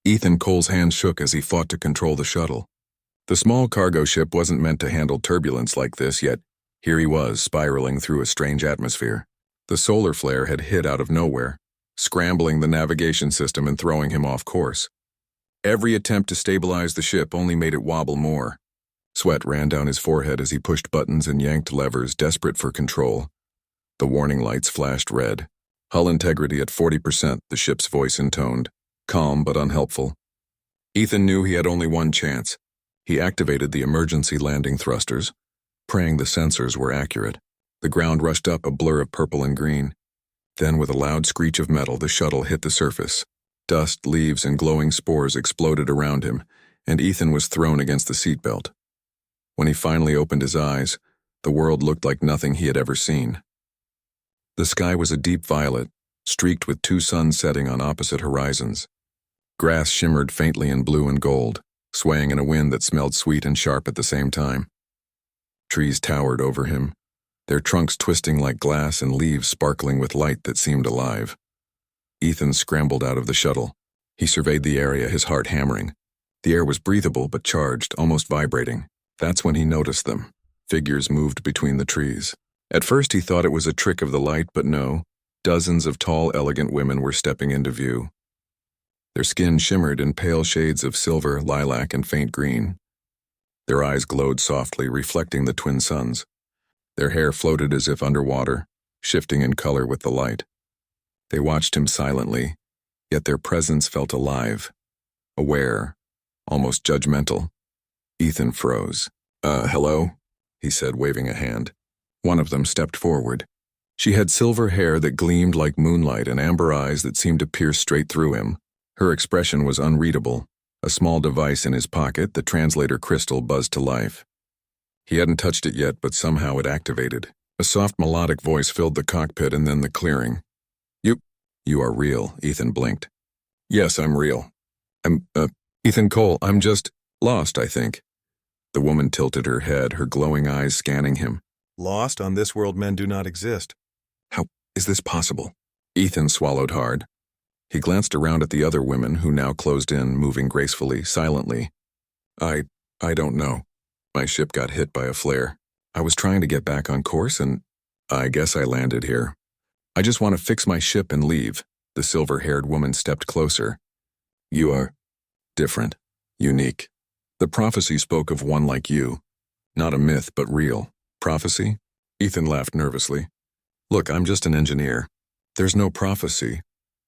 Ethan Cole's hands shook as he fought to control the shuttle. The small cargo ship wasn't meant to handle turbulence like this, yet here he was, spiraling through a strange atmosphere. The solar flare had hit out of nowhere, scrambling the navigation system and throwing him off course. Every attempt to stabilize the ship only made it wobble more. Sweat ran down his forehead as he pushed buttons and yanked levers, desperate for control. The warning lights flashed red. Hull integrity at 40%, the ship's voice intoned, calm but unhelpful. Ethan knew he had only one chance. He activated the emergency landing thrusters, praying the sensors were accurate. The ground rushed up, a blur of purple and green. Then, with a loud screech of metal, the shuttle hit the surface. Dust, leaves, and glowing spores exploded around him, and Ethan was thrown against the seatbelt. When he finally opened his eyes, the world looked like nothing he had ever seen. The sky was a deep violet, streaked with two suns setting on opposite horizons. Grass shimmered faintly in blue and gold, swaying in a wind that smelled sweet and sharp at the same time. Trees towered over him, their trunks twisting like glass and leaves sparkling with light that seemed alive. Ethan scrambled out of the shuttle. He surveyed the area, his heart hammering. The air was breathable but charged, almost vibrating. That's when he noticed them. Figures moved between the trees. At first he thought it was a trick of the light, but no. Dozens of tall, elegant women were stepping into view. Their skin shimmered in pale shades of silver, lilac, and faint green. Their eyes glowed softly, reflecting the twin suns. Their hair floated as if underwater, shifting in color with the light. They watched him silently, yet their presence felt alive, aware, almost judgmental. Ethan froze. Hello?" he said, waving a hand. One of them stepped forward. She had silver hair that gleamed like moonlight and amber eyes that seemed to pierce straight through him. Her expression was unreadable. A small device in his pocket, the translator crystal, buzzed to life. He hadn't touched it yet, but somehow it activated. A soft melodic voice filled the cockpit and then the clearing. You are real," Ethan blinked. "Yes, I'm real. Ethan Cole, I'm just lost, I think." The woman tilted her head, her glowing eyes scanning him. "Lost? On this world men do not exist." "How is this possible?" Ethan swallowed hard. He glanced around at the other women, who now closed in, moving gracefully, silently. I don't know. My ship got hit by a flare. I was trying to get back on course, and I guess I landed here. I just want to fix my ship and leave." The silver-haired woman stepped closer. "You are different, unique. The prophecy spoke of one like you. Not a myth, but real. Prophecy?" Ethan laughed nervously. "Look, I'm just an engineer. There's no prophecy."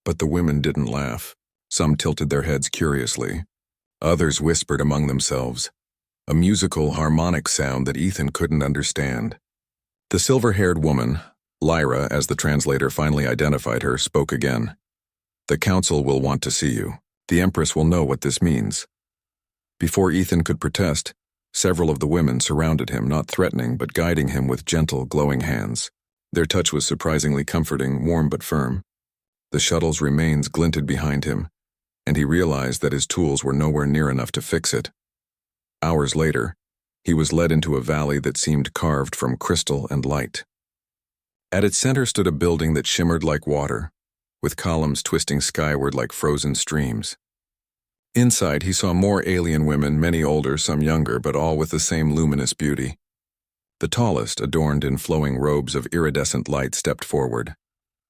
But the women didn't laugh. Some tilted their heads curiously. Others whispered among themselves, a musical, harmonic sound that Ethan couldn't understand. The silver-haired woman, Lyra, as the translator finally identified her, spoke again. "The council will want to see you. The Empress will know what this means." Before Ethan could protest, several of the women surrounded him, not threatening but guiding him with gentle, glowing hands. Their touch was surprisingly comforting, warm but firm. The shuttle's remains glinted behind him, and he realized that his tools were nowhere near enough to fix it. Hours later, he was led into a valley that seemed carved from crystal and light. At its center stood a building that shimmered like water, with columns twisting skyward like frozen streams. Inside, he saw more alien women, many older, some younger, but all with the same luminous beauty. The tallest, adorned in flowing robes of iridescent light, stepped forward.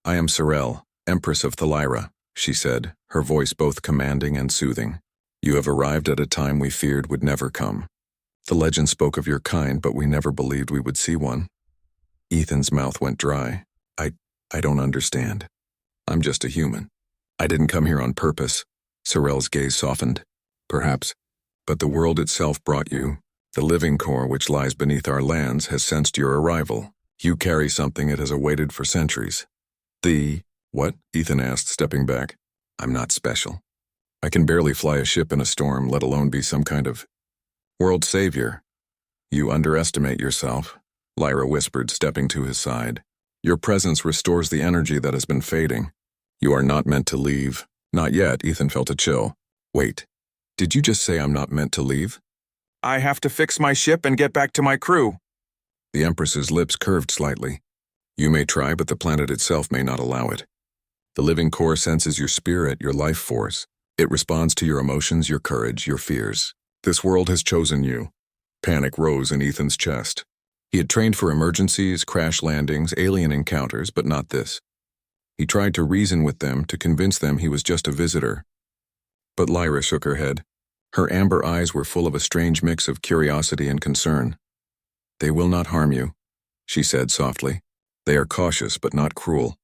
"I am Sorel, Empress of Thalira," she said, her voice both commanding and soothing. "You have arrived at a time we feared would never come. The legend spoke of your kind, but we never believed we would see one." Ethan's mouth went dry. I don't understand. I'm just a human. I didn't come here on purpose." Sorel's gaze softened. "Perhaps. But the world itself brought you. The living core which lies beneath our lands has sensed your arrival. You carry something it has awaited for centuries." What?" Ethan asked, stepping back. "I'm not special. I can barely fly a ship in a storm, let alone be some kind of world savior." "You underestimate yourself," Lyra whispered, stepping to his side. "Your presence restores the energy that has been fading. You are not meant to leave." "Not yet," Ethan felt a chill. "Wait, did you just say I'm not meant to leave?" "I have to fix my ship and get back to my crew." The Empress's lips curved slightly. "You may try, but the planet itself may not allow it. The living core senses your spirit, your life force, It responds to your emotions, your courage, your fears. This world has chosen you. Panic rose in Ethan's chest. He had trained for emergencies, crash landings, alien encounters, but not this. He tried to reason with them, to convince them he was just a visitor. But Lyra shook her head. Her amber eyes were full of a strange mix of curiosity and concern. "They will not harm you," she said softly. "They are cautious but not cruel.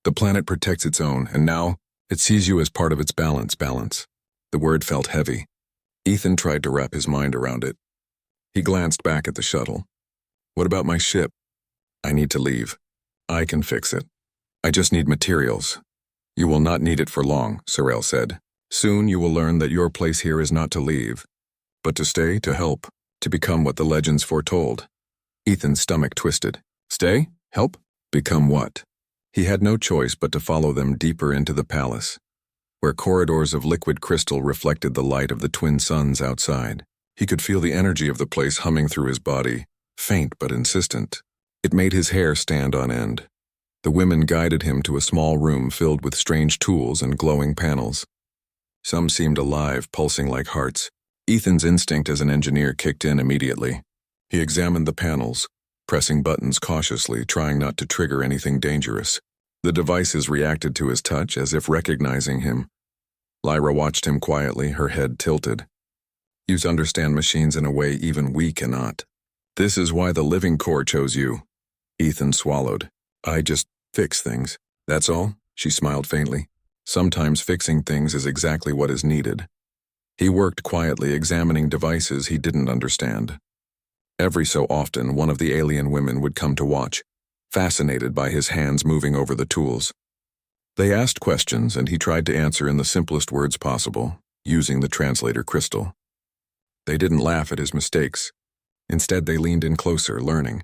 The planet protects its own, and now it sees you as part of its balance. The word felt heavy. Ethan tried to wrap his mind around it. He glanced back at the shuttle. "What about my ship?" "I need to leave. I can fix it. I just need materials." "You will not need it for long," Sorel said. "Soon you will learn that your place here is not to leave, but to stay, to help, to become what the legends foretold." Ethan's stomach twisted. Stay? Help? Become what? He had no choice but to follow them deeper into the palace, where corridors of liquid crystal reflected the light of the twin suns outside. He could feel the energy of the place humming through his body, faint but insistent. It made his hair stand on end. The women guided him to a small room filled with strange tools and glowing panels. Some seemed alive, pulsing like hearts. Ethan's instinct as an engineer kicked in immediately. He examined the panels, pressing buttons cautiously, trying not to trigger anything dangerous. The devices reacted to his touch as if recognizing him. Lyra watched him quietly, her head tilted. "You understand machines in a way even we cannot. This is why the living core chose you." Ethan swallowed. "I just fix things. That's all?" She smiled faintly. "Sometimes fixing things is exactly what is needed." He worked quietly, examining devices he didn't understand. Every so often, one of the alien women would come to watch, fascinated by his hands moving over the tools. They asked questions, and he tried to answer in the simplest words possible, using the translator crystal. They didn't laugh at his mistakes. Instead, they leaned in closer, learning.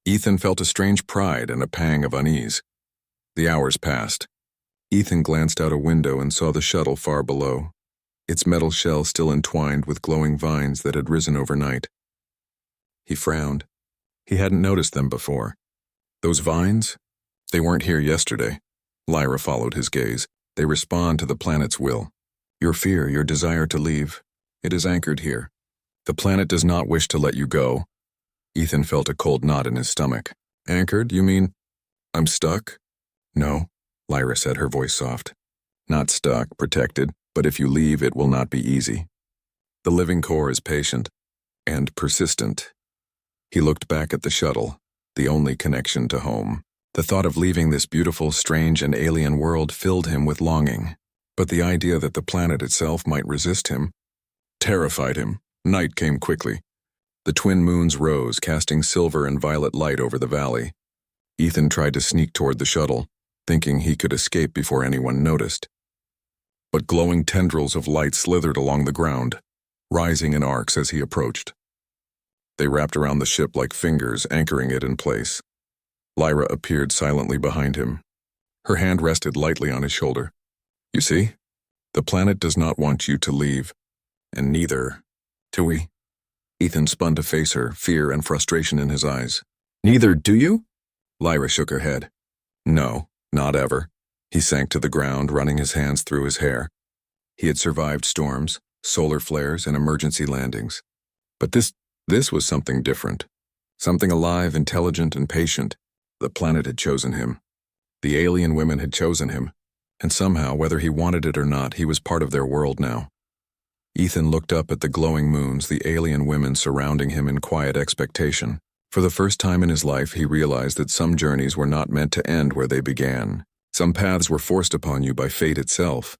Ethan felt a strange pride and a pang of unease. The hours passed. Ethan glanced out a window and saw the shuttle far below, its metal shell still entwined with glowing vines that had risen overnight. He frowned. He hadn't noticed them before. Those vines? They weren't here yesterday. Lyra followed his gaze. They respond to the planet's will. Your fear, your desire to leave, it is anchored here. The planet does not wish to let you go. Ethan felt a cold knot in his stomach. Anchored, you mean? I'm stuck? No, Lyra said, her voice soft. Not stuck, protected, but if you leave, it will not be easy. The living core is patient and persistent. He looked back at the shuttle, the only connection to home. The thought of leaving this beautiful, strange, and alien world filled him with longing. But the idea that the planet itself might resist him terrified him. Night came quickly. The twin moons rose, casting silver and violet light over the valley. Ethan tried to sneak toward the shuttle, thinking he could escape before anyone noticed. But glowing tendrils of light slithered along the ground, rising in arcs as he approached. They wrapped around the ship like fingers, anchoring it in place. Lyra appeared silently behind him. Her hand rested lightly on his shoulder. You see, the planet does not want you to leave, and neither do we. Ethan spun to face her, fear and frustration in his eyes. Neither do you? Lyra shook her head. No, not ever. He sank to the ground, running his hands through his hair. He had survived storms, solar flares, and emergency landings. But this was something different. Something alive, intelligent, and patient. The planet had chosen him. The alien women had chosen him. And somehow, whether he wanted it or not, he was part of their world now. Ethan looked up at the glowing moons, the alien women surrounding him in quiet expectation. For the first time in his life, he realized that some journeys were not meant to end where they began. Some paths were forced upon you by fate itself.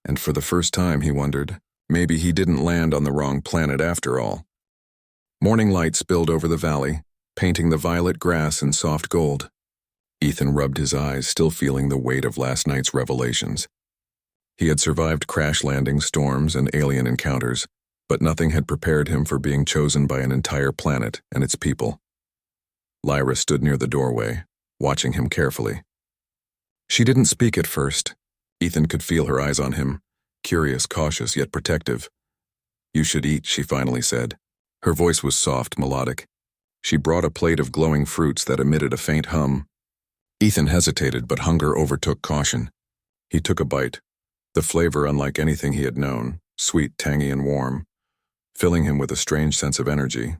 And for the first time, he wondered, maybe he didn't land on the wrong planet after all. Morning light spilled over the valley, painting the violet grass in soft gold. Ethan rubbed his eyes, still feeling the weight of last night's revelations. He had survived crash landings, storms, and alien encounters, but nothing had prepared him for being chosen by an entire planet and its people. Lyra stood near the doorway, watching him carefully. She didn't speak at first. Ethan could feel her eyes on him, curious, cautious, yet protective. You should eat, she finally said. Her voice was soft, melodic. She brought a plate of glowing fruits that emitted a faint hum. Ethan hesitated, but hunger overtook caution. He took a bite. The flavor unlike anything he had known, sweet, tangy, and warm, filling him with a strange sense of energy.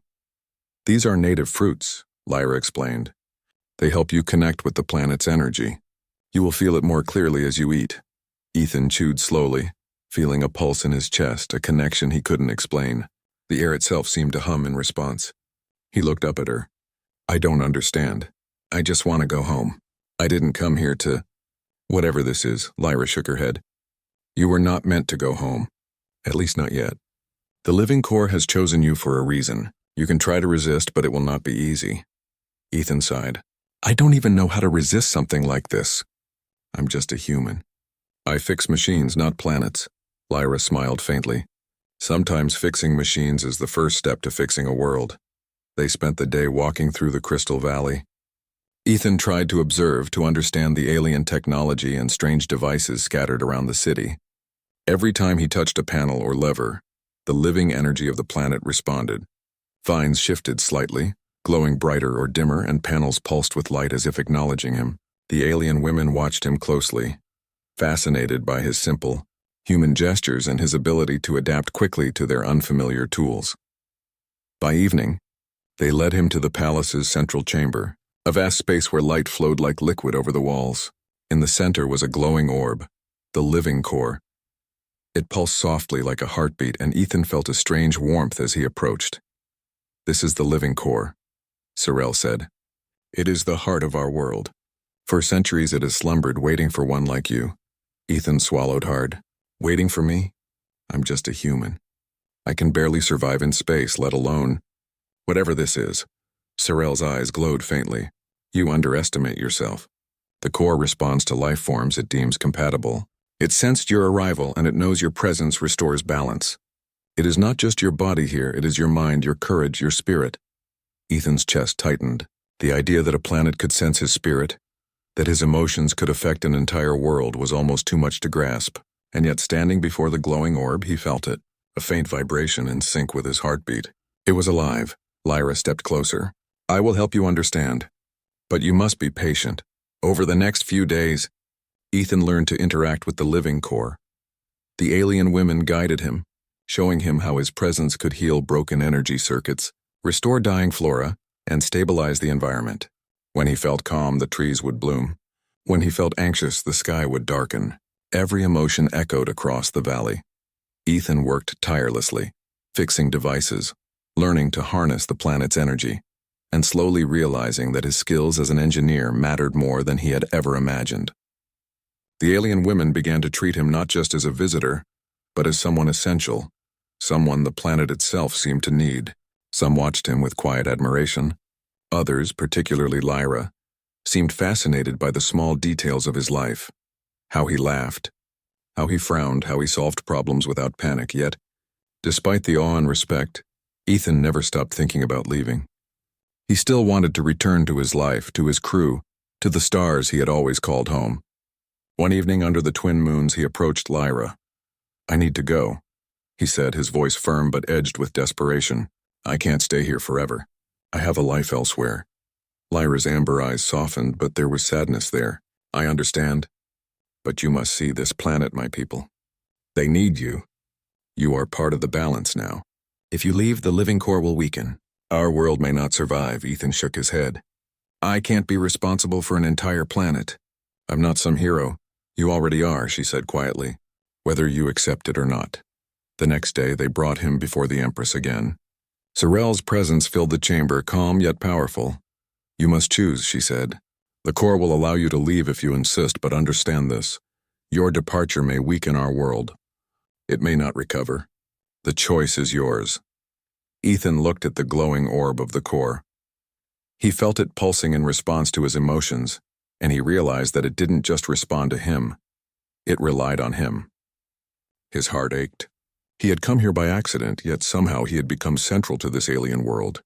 These are native fruits, Lyra explained. They help you connect with the planet's energy. You will feel it more clearly as you eat. Ethan chewed slowly, feeling a pulse in his chest, a connection he couldn't explain. The air itself seemed to hum in response. He looked up at her. I don't understand. I just want to go home. I didn't come here to... Whatever this is, Lyra shook her head. You were not meant to go home. At least not yet. The living core has chosen you for a reason. You can try to resist, but it will not be easy. Ethan sighed. I don't even know how to resist something like this. I'm just a human. I fix machines, not planets. Lyra smiled faintly. Sometimes fixing machines is the first step to fixing a world. They spent the day walking through the Crystal Valley. Ethan tried to observe, to understand the alien technology and strange devices scattered around the city. Every time he touched a panel or lever, the living energy of the planet responded. Vines shifted slightly, glowing brighter or dimmer, and panels pulsed with light as if acknowledging him. The alien women watched him closely, fascinated by his simple, human gestures and his ability to adapt quickly to their unfamiliar tools. By evening, they led him to the palace's central chamber, a vast space where light flowed like liquid over the walls. In the center was a glowing orb, the living core. It pulsed softly like a heartbeat, and Ethan felt a strange warmth as he approached. This is the living core, Sorel said. It is the heart of our world. For centuries it has slumbered, waiting for one like you. Ethan swallowed hard. Waiting for me? I'm just a human. I can barely survive in space, let alone... Whatever this is. Sorel's eyes glowed faintly. You underestimate yourself. The core responds to life forms it deems compatible. It sensed your arrival, and it knows your presence restores balance. It is not just your body here, it is your mind, your courage, your spirit. Ethan's chest tightened. The idea that a planet could sense his spirit, that his emotions could affect an entire world, was almost too much to grasp. And yet, standing before the glowing orb, he felt it, a faint vibration in sync with his heartbeat. It was alive. Lyra stepped closer. I will help you understand. But you must be patient. Over the next few days, Ethan learned to interact with the living core. The alien women guided him, showing him how his presence could heal broken energy circuits, restore dying flora, and stabilize the environment. When he felt calm, the trees would bloom. When he felt anxious, the sky would darken. Every emotion echoed across the valley. Ethan worked tirelessly, fixing devices, learning to harness the planet's energy, and slowly realizing that his skills as an engineer mattered more than he had ever imagined. The alien women began to treat him not just as a visitor, but as someone essential, someone the planet itself seemed to need. Some watched him with quiet admiration. Others, particularly Lyra, seemed fascinated by the small details of his life. How he laughed, how he frowned, how he solved problems without panic. Yet, despite the awe and respect, Ethan never stopped thinking about leaving. He still wanted to return to his life, to his crew, to the stars he had always called home. One evening under the twin moons, he approached Lyra. I need to go, he said, his voice firm but edged with desperation. I can't stay here forever. I have a life elsewhere. Lyra's amber eyes softened, but there was sadness there. I understand. But you must see this planet, my people. They need you. You are part of the balance now. If you leave, the living core will weaken. Our world may not survive, Ethan shook his head. I can't be responsible for an entire planet. I'm not some hero. You already are, she said quietly, whether you accept it or not. The next day, they brought him before the Empress again. Sorel's presence filled the chamber, calm yet powerful. You must choose, she said. The core will allow you to leave if you insist, but understand this. Your departure may weaken our world. It may not recover. The choice is yours. Ethan looked at the glowing orb of the core. He felt it pulsing in response to his emotions, and he realized that it didn't just respond to him. It relied on him. His heart ached. He had come here by accident, yet somehow he had become central to this alien world.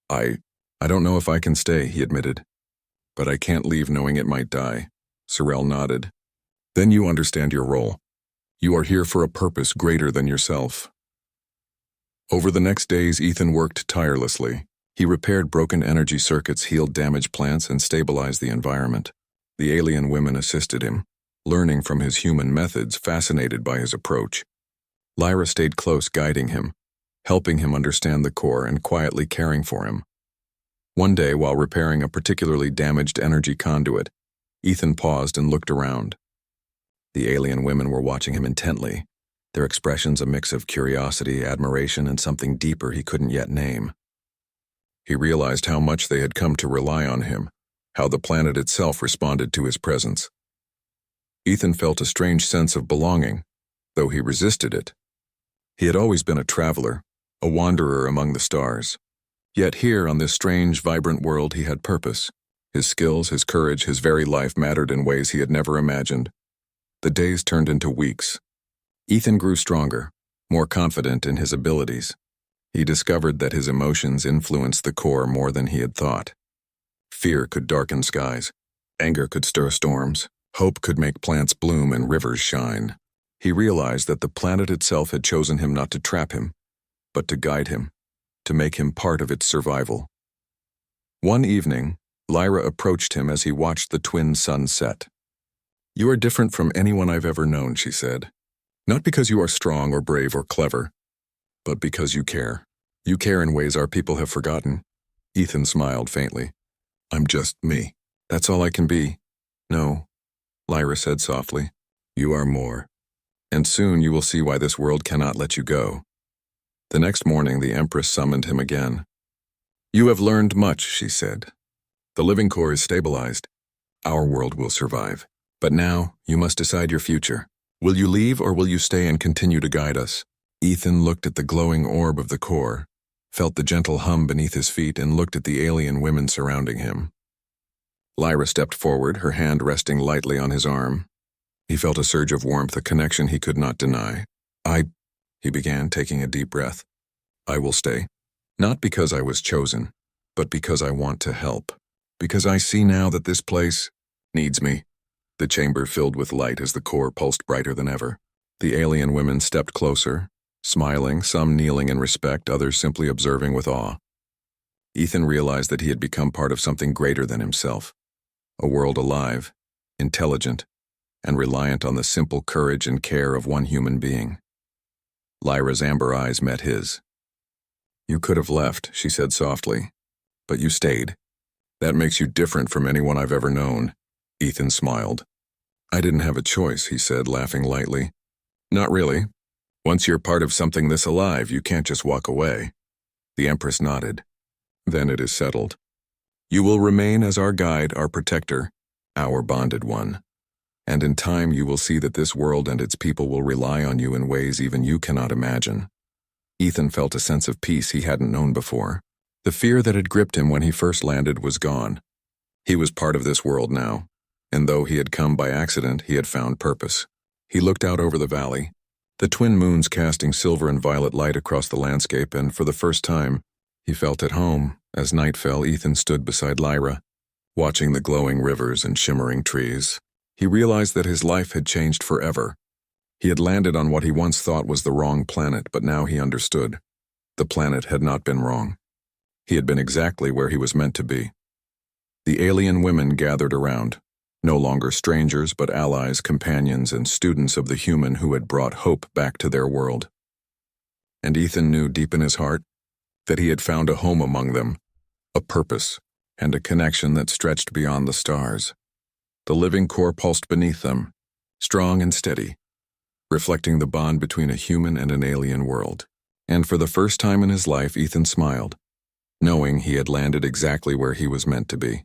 I don't know if I can stay, he admitted. But I can't leave knowing it might die. Sorel nodded. Then you understand your role. You are here for a purpose greater than yourself. Over the next days, Ethan worked tirelessly. He repaired broken energy circuits, healed damaged plants, and stabilized the environment. The alien women assisted him, learning from his human methods, fascinated by his approach. Lyra stayed close, guiding him, helping him understand the core and quietly caring for him. One day, while repairing a particularly damaged energy conduit, Ethan paused and looked around. The alien women were watching him intently, their expressions a mix of curiosity, admiration, and something deeper he couldn't yet name. He realized how much they had come to rely on him, how the planet itself responded to his presence. Ethan felt a strange sense of belonging, though he resisted it. He had always been a traveler, a wanderer among the stars. Yet here, on this strange, vibrant world, he had purpose. His skills, his courage, his very life mattered in ways he had never imagined. The days turned into weeks. Ethan grew stronger, more confident in his abilities. He discovered that his emotions influenced the core more than he had thought. Fear could darken skies. Anger could stir storms. Hope could make plants bloom and rivers shine. He realized that the planet itself had chosen him not to trap him, but to guide him, to make him part of its survival. One evening, Lyra approached him as he watched the twin suns set. "You are different from anyone I've ever known," she said. "Not because you are strong or brave or clever, but because you care. You care in ways our people have forgotten." Ethan smiled faintly. "I'm just me. That's all I can be." "No," Lyra said softly. "You are more. And soon you will see why this world cannot let you go." The next morning, the Empress summoned him again. "You have learned much," she said. "The living core is stabilized. Our world will survive. But now, you must decide your future. Will you leave or will you stay and continue to guide us?" Ethan looked at the glowing orb of the core, felt the gentle hum beneath his feet, and looked at the alien women surrounding him. Lyra stepped forward, her hand resting lightly on his arm. He felt a surge of warmth, a connection he could not deny. He began, taking a deep breath. "I will stay. Not because I was chosen, but because I want to help. Because I see now that this place needs me." The chamber filled with light as the core pulsed brighter than ever. The alien women stepped closer, smiling, some kneeling in respect, others simply observing with awe. Ethan realized that he had become part of something greater than himself. A world alive, intelligent, and reliant on the simple courage and care of one human being. Lyra's amber eyes met his. "You could have left," she said softly, "but you stayed. That makes you different from anyone I've ever known." Ethan smiled. "I didn't have a choice," he said, laughing lightly. "Not really. Once you're part of something this alive, you can't just walk away." The Empress nodded. "Then it is settled. You will remain as our guide, our protector, our bonded one. And in time you will see that this world and its people will rely on you in ways even you cannot imagine." Ethan felt a sense of peace he hadn't known before. The fear that had gripped him when he first landed was gone. He was part of this world now, and though he had come by accident, he had found purpose. He looked out over the valley, the twin moons casting silver and violet light across the landscape, and for the first time, he felt at home. As night fell, Ethan stood beside Lyra, watching the glowing rivers and shimmering trees. He realized that his life had changed forever. He had landed on what he once thought was the wrong planet, but now he understood. The planet had not been wrong. He had been exactly where he was meant to be. The alien women gathered around, no longer strangers but allies, companions, and students of the human who had brought hope back to their world. And Ethan knew deep in his heart that he had found a home among them, a purpose, and a connection that stretched beyond the stars. The living core pulsed beneath them, strong and steady, reflecting the bond between a human and an alien world. And for the first time in his life, Ethan smiled, knowing he had landed exactly where he was meant to be.